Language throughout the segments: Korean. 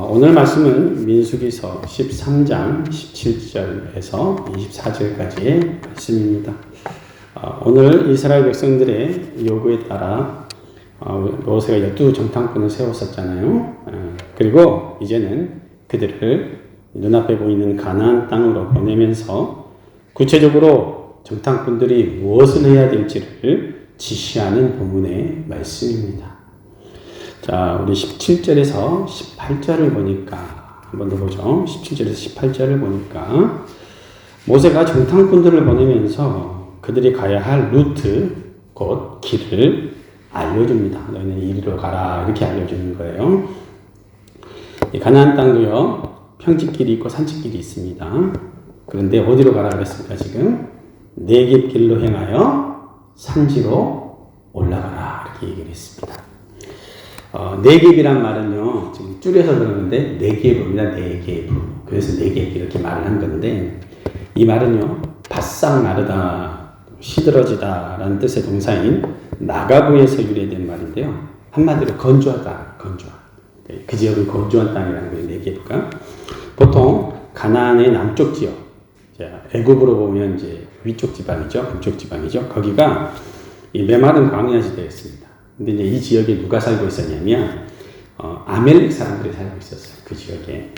오늘 말씀은 민수기서 13장 17절에서 24절까지의 말씀입니다. 오늘 이스라엘 백성들의 요구에 따라 모세가 12정탐꾼을 세웠었잖아요. 그리고 이제는 그들을 눈앞에 보이는 가나안 땅으로 보내면서 구체적으로 정탐꾼들이 무엇을 해야 될지를 지시하는 본문의 말씀입니다. 자, 우리 17절에서 18절을 보니까 한번 더 보죠. 17절에서 18절을 보니까 모세가 정탐꾼들을 보내면서 그들이 가야 할 루트, 곧 길을 알려줍니다. 너희는 이리로 가라, 이렇게 알려주는 거예요. 이 가나안 땅도요, 평지길이 있고 산지길이 있습니다. 그런데 어디로 가라 그랬습니까? 지금 네겝 길로 행하여 산지로 올라가라, 이렇게 얘기를 했습니다. 네겝이란 말은요, 지금 줄여서 그러는데 네겝입니다. 네겝. 그래서 네겝 이렇게 말을 한 건데, 이 말은요, 바싹 마르다, 시들어지다라는 뜻의 동사인 나가부에서 유래된 말인데요. 한마디로 건조하다, 건조한. 그 지역은 건조한 땅이라는 거예요, 네겝가. 보통 가나안의 남쪽 지역, 애굽으로 보면 이제 위쪽 지방이죠, 북쪽 지방이죠. 거기가 이 메마른 광야 시대였습니다. 근데 이제 이 지역에 누가 살고 있었냐면, 아멜렉 사람들이 살고 있었어요. 그 지역에.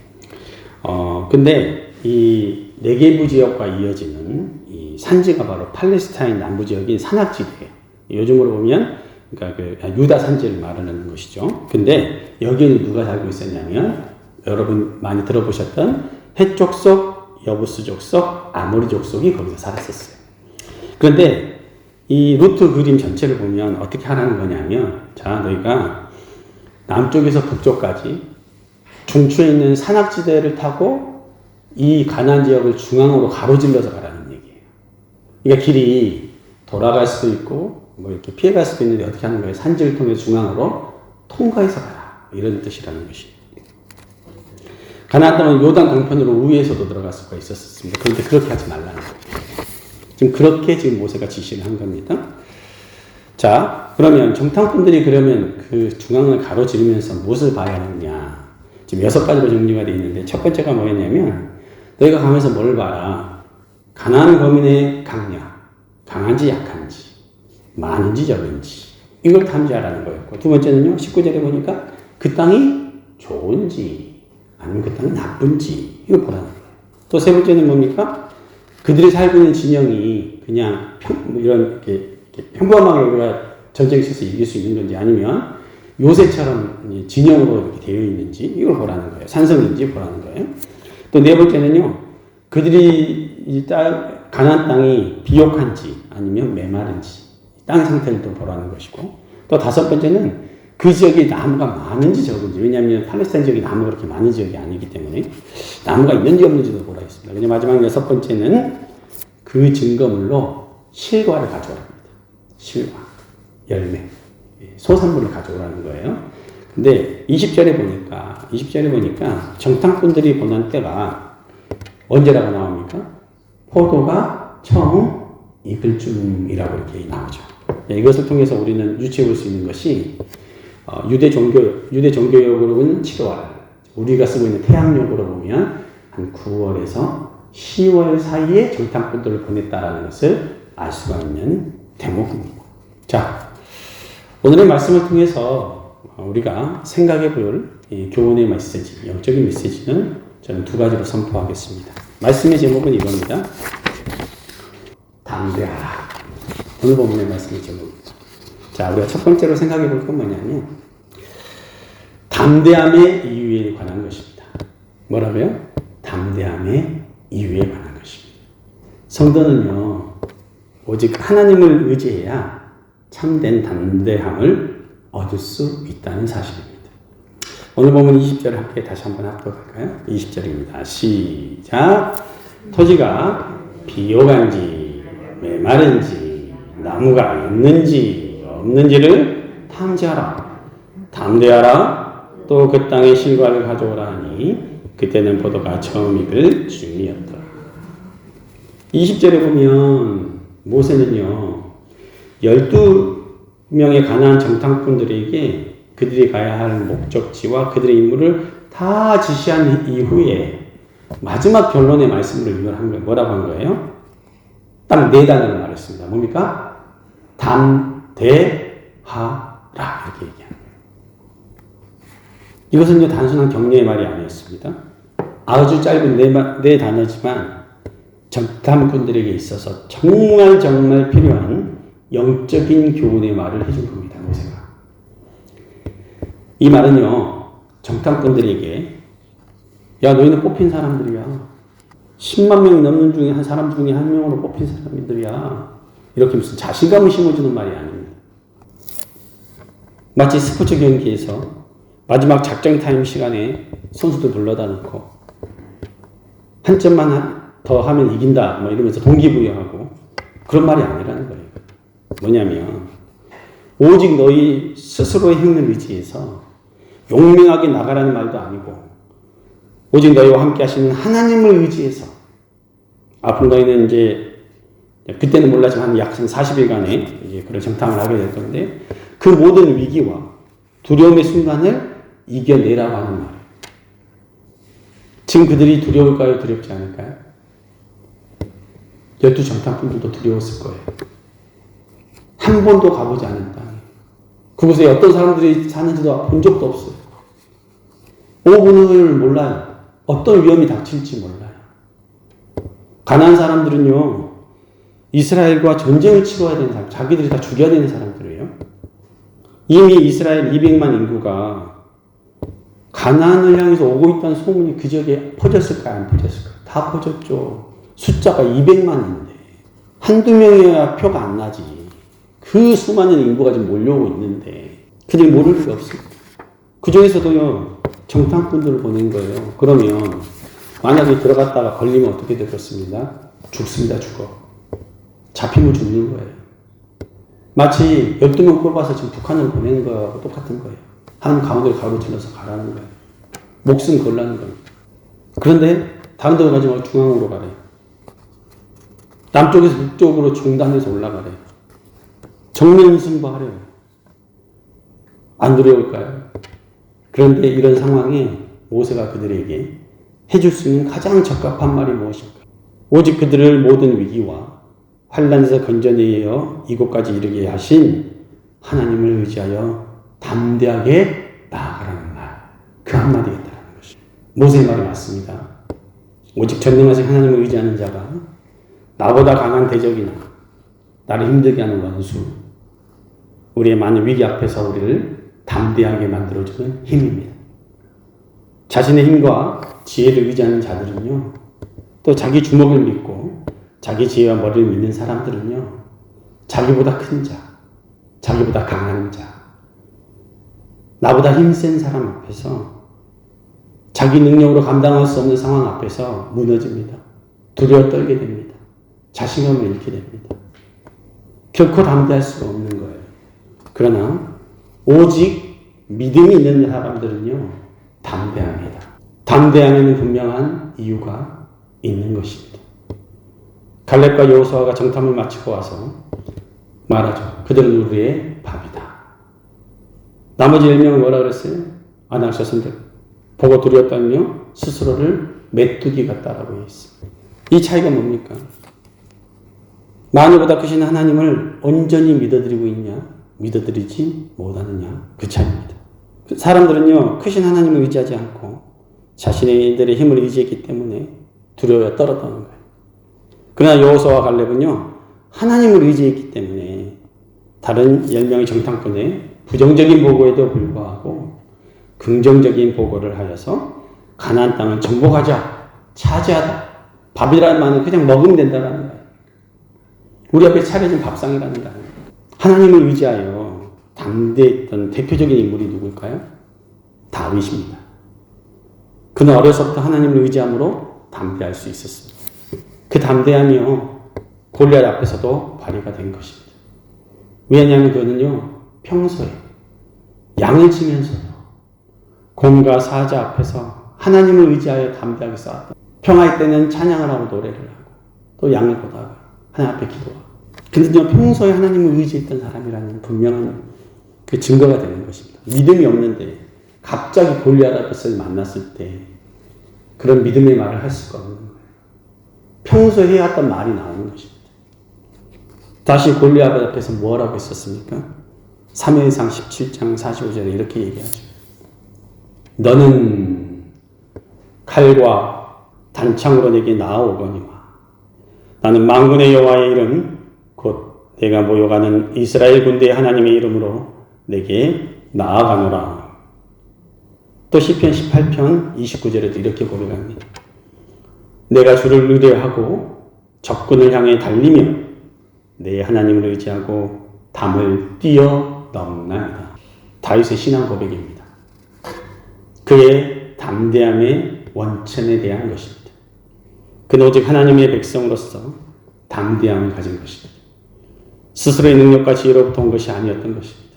근데 이 네게부 지역과 이어지는 이 산지가 바로 팔레스타인 남부 지역인 산악지대예요. 요즘으로 보면, 그러니까 그 유다 산지를 말하는 것이죠. 근데 여기에는 누가 살고 있었냐면, 여러분 많이 들어보셨던 헷 족속, 여부스 족속, 아모리 족속이 거기서 살았었어요. 그런데 이 루트 그림 전체를 보면 어떻게 하라는 거냐면, 자, 너희가 남쪽에서 북쪽까지 중추에 있는 산악지대를 타고 이 가나안 지역을 중앙으로 가로질러서 가라는 얘기예요. 그러니까 길이 돌아갈 수도 있고 뭐 이렇게 피해갈 수도 있는데 어떻게 하는 거예요? 산지를 통해 중앙으로 통과해서 가라, 이런 뜻이라는 것이에요. 가나안 땅은 요단 동편으로 우회에서도 들어갈 수가 있었습니다. 그런데 그렇게 하지 말라는 거예요. 지금 그렇게 지금 모세가 지시를 한 겁니다. 자, 그러면 정탐꾼들이 그러면 그 중앙을 가로지르면서 무엇을 봐야 하느냐? 지금 6가지로 정리가 되어 있는데, 첫 번째가 뭐였냐면, 너희가 가면서 뭘 봐라? 가나안 거민의 강약, 강한지 약한지, 많은지 적은지, 이걸 탐지하라는 거였고, 두 번째는요, 19절에 보니까 그 땅이 좋은지 아니면 그 땅이 나쁜지, 이걸 보라는 거예요. 또 세 번째는 뭡니까? 그들이 살고 있는 진영이 그냥 이렇게 평범하게 우리가 전쟁 시에서 이길 수 있는 건지, 아니면 요새처럼 진영으로 이렇게 되어 있는지, 이걸 보라는 거예요. 산성인지 보라는 거예요. 또 네 번째는요, 그들이 가나안 땅이 비옥한지 아니면 메마른지, 땅 상태를 또 보라는 것이고, 또 다섯 번째는 그 지역에 나무가 많은지 적은지, 왜냐하면 팔레스타인 지역이 나무가 그렇게 많은 지역이 아니기 때문에 나무가 있는지 없는지도 보라 했습니다. 그리고 마지막 여섯 번째는 그 증거물로 실과를 가져오라 합니다. 실과, 열매, 소산물을 가져오라는 거예요. 근데 20절에 보니까 정탐꾼들이 보는 때가 언제라고 나옵니까? 포도가 처음 익을 쯤이라고 이렇게 나오죠. 이것을 통해서 우리는 유추해 볼 수 있는 것이, 유대 종교역으로는 7월, 우리가 쓰고 있는 태양력으로 보면 한 9월에서 10월 사이에 정탐꾼들을 보냈다라는 것을 알 수가 있는 대목입니다. 자, 오늘의 말씀을 통해서 우리가 생각해 볼 교훈의 메시지, 영적인 메시지는 저는 두 가지로 선포하겠습니다. 말씀의 제목은 이겁니다. 담대하라. 오늘 본문의 말씀의 제목입니다. 자, 우리가 첫 번째로 생각해 볼 건 뭐냐면, 담대함의 이유에 관한 것입니다. 뭐라고요? 담대함의 이유에 관한 것입니다. 성도는요, 오직 하나님을 의지해야 참된 담대함을 얻을 수 있다는 사실입니다. 오늘 보면 20절을 함께 다시 한번 합독할까요? 20절입니다. 시작. 토지가 비옥한지 메마른지 나무가 있는지 없는지를 탐지하라. 담대하라. 또 그 땅의 실과를 가져오라 하니 그때는 포도가 처음 익을 즈음이었더라. 20절에 보면 모세는요, 12명의 가나안 정탐꾼들에게 그들이 가야 할 목적지와 그들의 임무를 다 지시한 이후에 마지막 결론의 말씀으로 이걸 한 거예요. 뭐라고 한 거예요? 딱 4단어를 말했습니다. 뭡니까? 담대하라 이렇게 얘기합니다. 이것은 이제 단순한 격려의 말이 아니었습니다. 아주 짧은 네 단어지만 정탐꾼들에게 있어서 정말 필요한 영적인 교훈의 말을 해준 겁니다. 모세가. 이 말은요, 정탐꾼들에게 야, 너희는 뽑힌 사람들이야. 10만 명 넘는 중에 한 사람 중에 한 명으로 뽑힌 사람들이야. 이렇게 무슨 자신감을 심어주는 말이 아닙니다. 마치 스포츠 경기에서 마지막 작전 타임 시간에 선수들 불러다 놓고 한 점만 더 하면 이긴다 뭐 이러면서 동기부여하고 그런 말이 아니라는 거예요. 뭐냐면 오직 너희 스스로의 힘을 의지해서 용맹하게 나가라는 말도 아니고 오직 너희와 함께 하시는 하나님을 의지해서 앞으로 너희는 이제 그때는 몰랐지만 약 40일간의 이제 그런 정탐을 하게 될 건데 그 모든 위기와 두려움의 순간을 이겨내라고 하는 말이에요. 지금 그들이 두려울까요? 두렵지 않을까요? 12정탐꾼들도 두려웠을 거예요. 한 번도 가보지 않은 땅. 그곳에 어떤 사람들이 사는지도 본 적도 없어요. 5분을 몰라요. 어떤 위험이 닥칠지 몰라요. 가나안 사람들은요, 이스라엘과 전쟁을 치러야 되는 사람, 자기들이 다 죽여야 되는 사람들이에요. 이미 이스라엘 200만 인구가 가나안을 향해서 오고 있다는 소문이 그 지역에 퍼졌을까요? 안 퍼졌을까요? 다 퍼졌죠. 숫자가 200만인데 한두 명이어야 표가 안 나지. 그 수많은 인구가 지금 몰려오고 있는데 그들이 모를 리가 없습니다. 그 중에서도요, 정탐꾼들을 보낸 거예요. 그러면 만약에 들어갔다가 걸리면 어떻게 되겠습니다? 죽습니다. 죽어. 잡히면 죽는 거예요. 마치 12명 뽑아서 지금 북한으로 보내는 거하고 똑같은 거예요. 한 가운데를 가로질러서 가라는 거예요. 목숨 걸라는 거예요. 그런데 다른 데로 가지 말고 중앙으로 가래요. 남쪽에서 북쪽으로 중단해서 올라가래요. 정면 승부하래요. 안 두려울까요? 그런데 이런 상황에 모세가 그들에게 해줄 수 있는 가장 적합한 말이 무엇일까? 오직 그들을 모든 위기와 환난에서 건져내어 이곳까지 이르게 하신 하나님을 의지하여 담대하게 나아가라는 말. 그 한마디겠다라는 것입니다. 모세의 말이 맞습니다. 오직 전능하신 하나님을 의지하는 자가 나보다 강한 대적이나 나를 힘들게 하는 원수, 우리의 많은 위기 앞에서 우리를 담대하게 만들어주는 힘입니다. 자신의 힘과 지혜를 의지하는 자들은요, 또 자기 주먹을 믿고 자기 지혜와 머리를 믿는 사람들은요, 자기보다 큰 자, 자기보다 강한 자, 나보다 힘센 사람 앞에서 자기 능력으로 감당할 수 없는 상황 앞에서 무너집니다. 두려워 떨게 됩니다. 자신감을 잃게 됩니다. 결코 담대할 수가 없는 거예요. 그러나 오직 믿음이 있는 사람들은요, 담대합니다. 담대함에는 분명한 이유가 있는 것입니다. 갈렙과 여호수아가 정탐을 마치고 와서 말하죠. 그들은 우리의 밥이다. 나머지 10명은 뭐라 그랬어요? 아낙 자손들 보고 두려웠다며 스스로를 메뚜기 같다라고 했습니다. 이 차이가 뭡니까? 만유보다 크신 하나님을 온전히 믿어드리고 있냐? 믿어드리지 못하느냐? 그 차이입니다. 사람들은요, 크신 하나님을 의지하지 않고 자신들의 힘을 의지했기 때문에 두려워 떨었다는 거예요. 그러나 여호수아와 갈렙은요, 하나님을 의지했기 때문에 다른 10명의 정탐꾼의 부정적인 보고에도 불구하고 긍정적인 보고를 하여서 가나안 땅을 정복하자, 차지하다. 밥이라는 말은 그냥 먹으면 된다는 거예요. 우리 앞에 차려진 밥상이라는 거 아니에요. 하나님을 의지하여 담대했던 대표적인 인물이 누굴까요? 다윗입니다. 그는 어려서부터 하나님을 의지함으로 담대할 수 있었습니다. 그 담대함이요, 골리앗 앞에서도 발휘가 된 것입니다. 왜냐하면 그는요, 평소에 양을 치면서도 곰과 사자 앞에서 하나님을 의지하여 담대하게 싸웠다. 평화의 때는 찬양을 하고 노래를 하고 또 양을 보다가 하나님 앞에 기도하고. 근데 평소에 하나님을 의지했던 사람이라는 분명한 그 증거가 되는 것입니다. 믿음이 없는데 갑자기 골리앗 앞에서 만났을 때 그런 믿음의 말을 할 수가 없는 거예요. 평소에 해왔던 말이 나오는 것입니다. 다시 골리앗 앞에서 뭐라고 했었습니까? 사무엘상 17장 45절에 이렇게 얘기하죠. 너는 칼과 단창으로 내게 나아오거니와 나는 만군의 여호와의 이름 곧 내가 모여가는 이스라엘 군대의 하나님의 이름으로 내게 나아가노라. 또 시편 18편 29절에도 이렇게 고백합니다. 내가 주를 의뢰하고 적군을 향해 달리며 내 하나님을 의지하고 담을 뛰어넘나이다. 다윗의 신앙 고백입니다. 그의 담대함의 원천에 대한 것입니다. 그는 오직 하나님의 백성으로서 담대함을 가진 것입니다. 스스로의 능력과 지혜로부터 온 것이 아니었던 것입니다.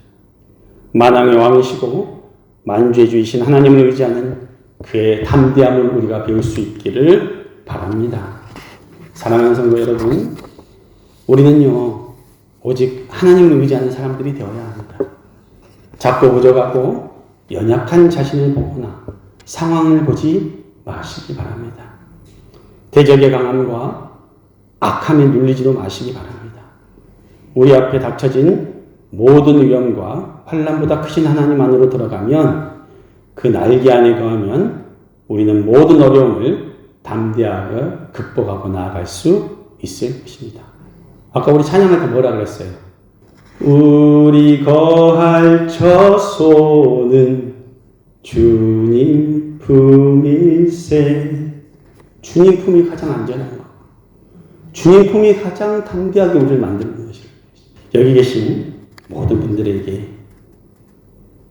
만왕의 왕이시고 만주의 주이신 하나님을 의지하는 그의 담대함을 우리가 배울 수 있기를 바랍니다. 사랑하는 성도 여러분, 우리는요 오직 하나님을 의지하는 사람들이 되어야 합니다. 작고 부족하고 연약한 자신을 보거나 상황을 보지 마시기 바랍니다. 대적의 강함과 악함에 눌리지도 마시기 바랍니다. 우리 앞에 닥쳐진 모든 위험과 환난보다 크신 하나님 안으로 들어가면 그 날개 안에 거하면 우리는 모든 어려움을 담대하게 극복하고 나아갈 수 있을 것입니다. 아까 우리 찬양할 때 뭐라 그랬어요? 우리 거할 처소는 주님 품일세. 주님 품이 가장 안전한 것. 주님 품이 가장 담대하게 우리를 만드는 것입니다. 여기 계신 모든 분들에게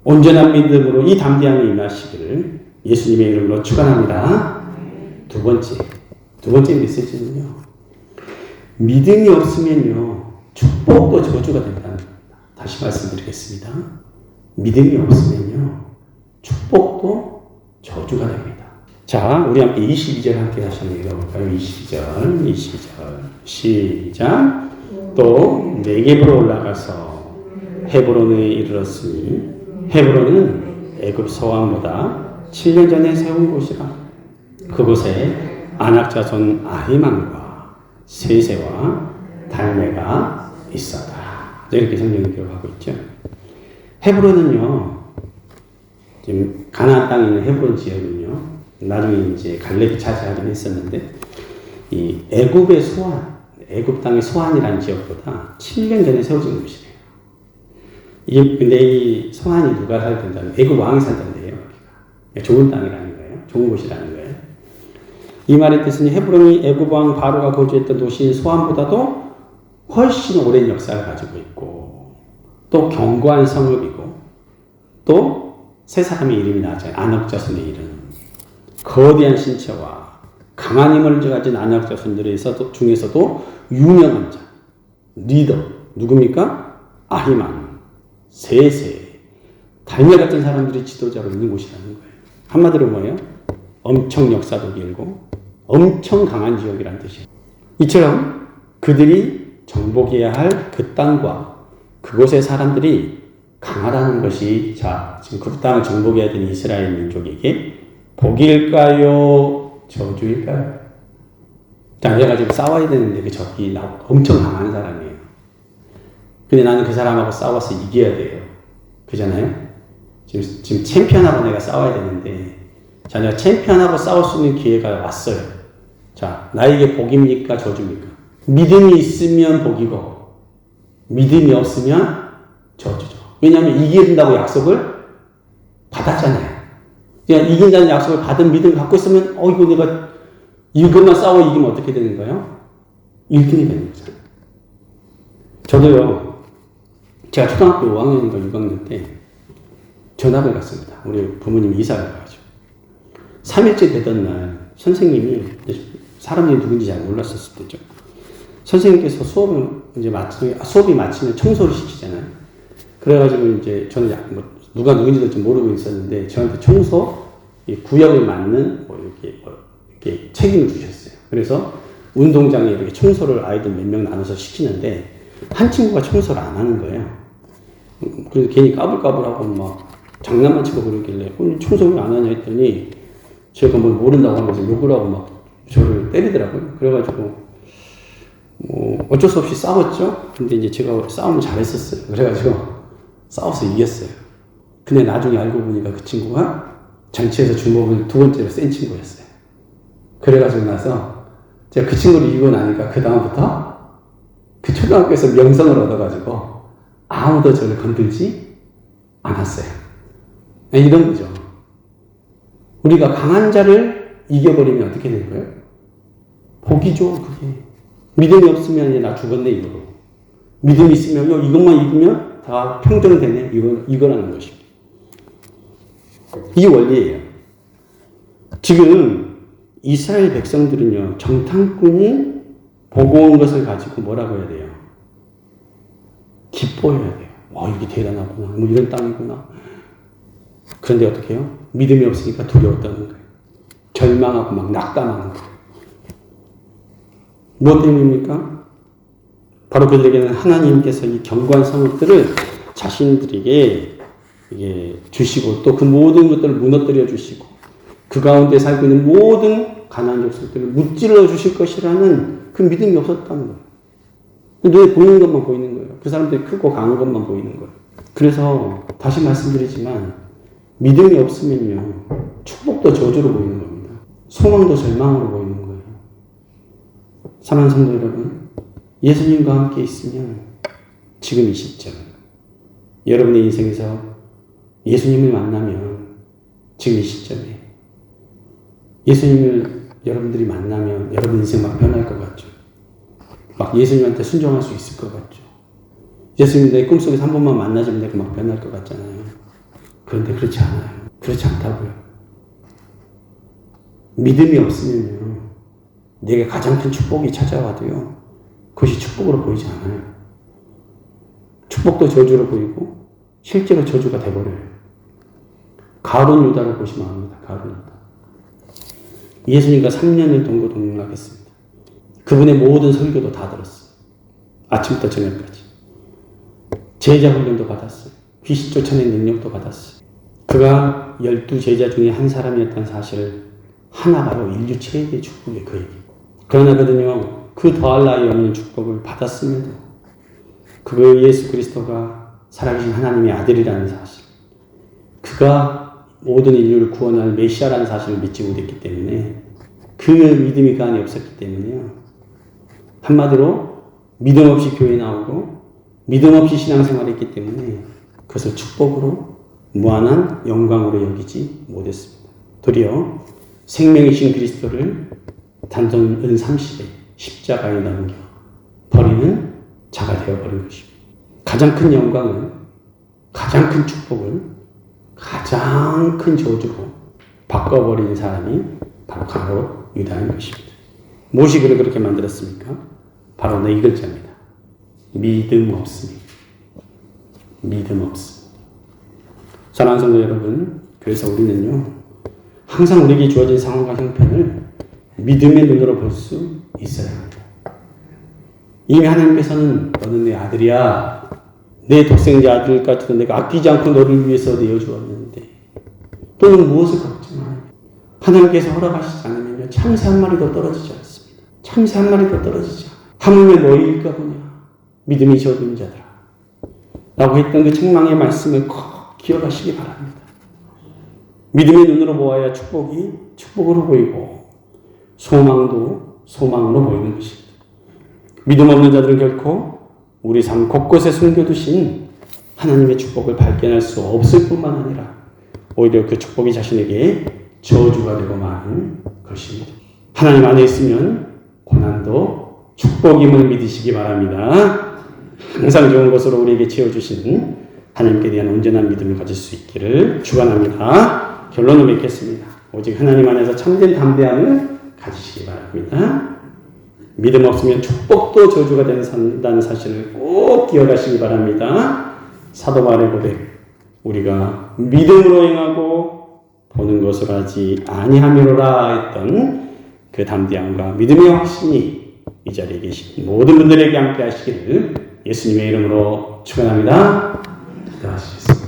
온전한 믿음으로 이 담대함이 임하시기를 예수님의 이름으로 축원합니다. 두 번째 메시지는요. 믿음이 없으면요. 축복도 저주가 된다는 겁니다. 다시 말씀드리겠습니다. 믿음이 없으면요. 축복도 저주가 됩니다. 자, 우리 함께 22절 함께 다시 한번 읽어볼까요? 22절 시작. 또 네겝으로 올라가서 헤브론에 이르렀으니 헤브론은 애굽 서왕보다 7년 전에 세운 곳이라. 그곳에 아낙 자손 아히만과 세세와 달메가 있었다. 이렇게 성경이 기록하고 있죠. 헤브론은요, 지금 가나안 땅에 있는 헤브론 지역은요, 나중에 이제 갈렙이 차지하긴 했었는데, 이 애굽의 소환, 애굽 땅의 소환이라는 지역보다 7년 전에 세워진 곳이래요. 근데 이 소환이 누가 살던가요? 애굽 왕이 살던데요. 좋은 땅이라는 거예요. 좋은 곳이라는 거예요. 이 말의 뜻은 헤브론이 애굽 왕 바로가 거주했던 도시인 소환보다도 훨씬 오랜 역사를 가지고 있고, 또 견고한 성읍이고, 또 세 사람의 이름이 나왔잖아요. 아낙 자손의 이름. 거대한 신체와 강한 힘을 가진 아낙 자손들의 중에서도 유명한 자, 리더, 누굽니까? 아히만, 세세, 달메 같은 사람들이 지도자로 있는 곳이라는 거예요. 한마디로 뭐예요? 엄청 역사도 길고 엄청 강한 지역이라는 뜻이에요. 이처럼 그들이 정복해야 할 그 땅과 그곳의 사람들이 강하다는 것이, 자, 지금 그 땅을 정복해야 되는 이스라엘 민족에게 복일까요? 저주일까요? 자, 내가 지금 싸워야 되는데 그 적이 엄청 강한 사람이에요. 근데 나는 그 사람하고 싸워서 이겨야 돼요. 그잖아요? 지금 챔피언하고 내가 싸워야 되는데, 자, 내가 챔피언하고 싸울 수 있는 기회가 왔어요. 자, 나에게 복입니까? 저주입니까? 믿음이 있으면 복이고, 믿음이 없으면 저주죠. 왜냐하면 이겨야 된다고 약속을 받았잖아요. 그냥 이긴다는 약속을 받은 믿음 갖고 있으면, 이거 내가 이것만 싸워 이기면 어떻게 되는 거예요? 1등이 되는 거잖아요. 저도요, 제가 초등학교 5학년인가 6학년 때 전학을 갔습니다. 우리 부모님이 이사를 가가지고. 3일째 되던 날, 선생님이, 사람들이 누군지 잘 몰랐었을 때죠. 선생님께서 수업이 마치면 청소를 시키잖아요. 그래가지고 이제 저는 누가 누군지도 좀 모르고 있었는데, 저한테 청소 구역에 맞는 이렇게 책임을 주셨어요. 그래서 운동장에 이렇게 청소를 아이들 몇 명 나눠서 시키는데, 한 친구가 청소를 안 하는 거예요. 그래서 괜히 까불까불하고 막 장난만 치고 그러길래 충성을 안 하냐 했더니 제가 뭐 모른다고 하면서 욕을 하고 막 저를 때리더라고요. 그래가지고 뭐 어쩔 수 없이 싸웠죠. 근데 이제 제가 싸움을 잘했었어요. 그래가지고 싸워서 이겼어요. 근데 나중에 알고 보니까 그 친구가 정치에서 주먹을 2번째로 센 친구였어요. 그래가지고 나서 제가 그 친구를 이기고 나니까 그 다음부터 그 초등학교에서 명성을 얻어가지고 아무도 저를 건들지 않았어요. 이런 거죠. 우리가 강한 자를 이겨버리면 어떻게 되는 거예요? 복이죠, 그게. 믿음이 없으면 나 죽었네, 이거로. 믿음이 있으면 이것만 잊으면 다 평등되네, 이거라는 것입니다. 이 원리예요. 지금 이스라엘 백성들은요, 정탐꾼이 보고 온 것을 가지고 뭐라고 해야 돼요? 기뻐해야 돼요. 이게 대단하구나. 뭐 이런 땅이구나. 그런데 어떻게 해요? 믿음이 없으니까 두려웠다는 거예요. 절망하고 막 낙담하는 거예요. 무엇 때문입니까? 바로 그들에게는 하나님께서 이 견고한 성읍들을 자신들에게 주시고 또 그 모든 것들을 무너뜨려 주시고 그 가운데 살고 있는 모든 가나안 족속들을 무찔러 주실 것이라는 그 믿음이 없었다는 거예요. 눈에 보이는 것만 보이는 거예요. 그 사람들이 크고 강한 것만 보이는 거예요. 그래서 다시 말씀드리지만 믿음이 없으면요, 축복도 저주로 보이는 겁니다. 소망도 절망으로 보이는 거예요. 사랑하는 성도 여러분, 예수님과 함께 있으면 지금 이 시점, 여러분의 인생에서 예수님을 만나면 지금 이 시점에 예수님을 여러분들이 만나면 여러분 인생 막 변할 것 같죠. 막 예수님한테 순종할 수 있을 것 같죠. 예수님 내 꿈속에서 한 번만 만나주면 내가 막 변할 것 같잖아요. 그런데 그렇지 않아요. 그렇지 않다고요. 믿음이 없으면요, 내게 가장 큰 축복이 찾아와도요, 그것이 축복으로 보이지 않아요. 축복도 저주로 보이고 실제로 저주가 돼버려요. 가룟 유다를 보시면 압니다. 가룟 유다. 예수님과 3년을 동고동락했습니다. 그분의 모든 설교도 다 들었어요. 아침부터 저녁까지. 제자 훈련도 받았어요. 귀신 쫓아내는 능력도 받았어요. 그가 12제자 중에 한 사람이었다는 사실을 하나가요. 인류 최대의 축복이 그에게. 그러나거든요, 그 더할 나위 없는 축복을 받았음에도 그 예수 그리스도가 살아계신 하나님의 아들이라는 사실, 그가 모든 인류를 구원할 메시아라는 사실을 믿지 못했기 때문에, 그 믿음이 그 안에 없었기 때문에요, 한마디로 믿음 없이 교회 나오고 믿음 없이 신앙생활을 했기 때문에 그것을 축복으로 무한한 영광으로 여기지 못했습니다. 도리어 생명이신 그리스도를 단돈 은 30에 십자가에 넘겨 버리는 자가 되어버린 것입니다. 가장 큰 영광을, 가장 큰 축복을 가장 큰 저주로 바꿔버린 사람이 바로 가룟 유다인 것입니다. 무엇이 그를 그렇게 만들었습니까? 바로 이 글자입니다. 믿음 없습니다. 믿음 없습니다. 사랑하는 성도 여러분, 그래서 우리는요, 항상 우리에게 주어진 상황과 형편을 믿음의 눈으로 볼 수 있어야 합니다. 이미 하나님께서는 너는 내 아들이야, 내 독생자 아들까지도 내가 아끼지 않고 너를 위해서 내어주었는데 또는 무엇을 걱정하냐. 하나님께서 허락하시지 않으면 참새 한 마리도 떨어지지 않습니다. 참새 한 마리도 떨어지지 않아요. 하물며 너희일까 보냐, 믿음이 적은 자들아 라고 했던 그 책망의 말씀을 꼭 기억하시기 바랍니다. 믿음의 눈으로 보아야 축복이 축복으로 보이고 소망도 소망으로 보이는 것입니다. 믿음 없는 자들은 결코 우리 삶 곳곳에 숨겨두신 하나님의 축복을 발견할 수 없을 뿐만 아니라 오히려 그 축복이 자신에게 저주가 되고 마는 것입니다. 하나님 안에 있으면 고난도 축복임을 믿으시기 바랍니다. 항상 좋은 것으로 우리에게 채워주신 하나님께 대한 온전한 믿음을 가질 수 있기를 축원합니다. 결론을 맺겠습니다. 오직 하나님 안에서 참된 담대함을 가지시기 바랍니다. 믿음 없으면 축복도 저주가 된다는 사실을 꼭 기억하시기 바랍니다. 사도 바울의 고백, 우리가 믿음으로 행하고 보는 것을 하지 아니함이로라 했던 그 담대함과 믿음의 확신이 이 자리에 계신 모든 분들에게 함께 하시기를 예수님의 이름으로 축원합니다. 기도하시겠습니다.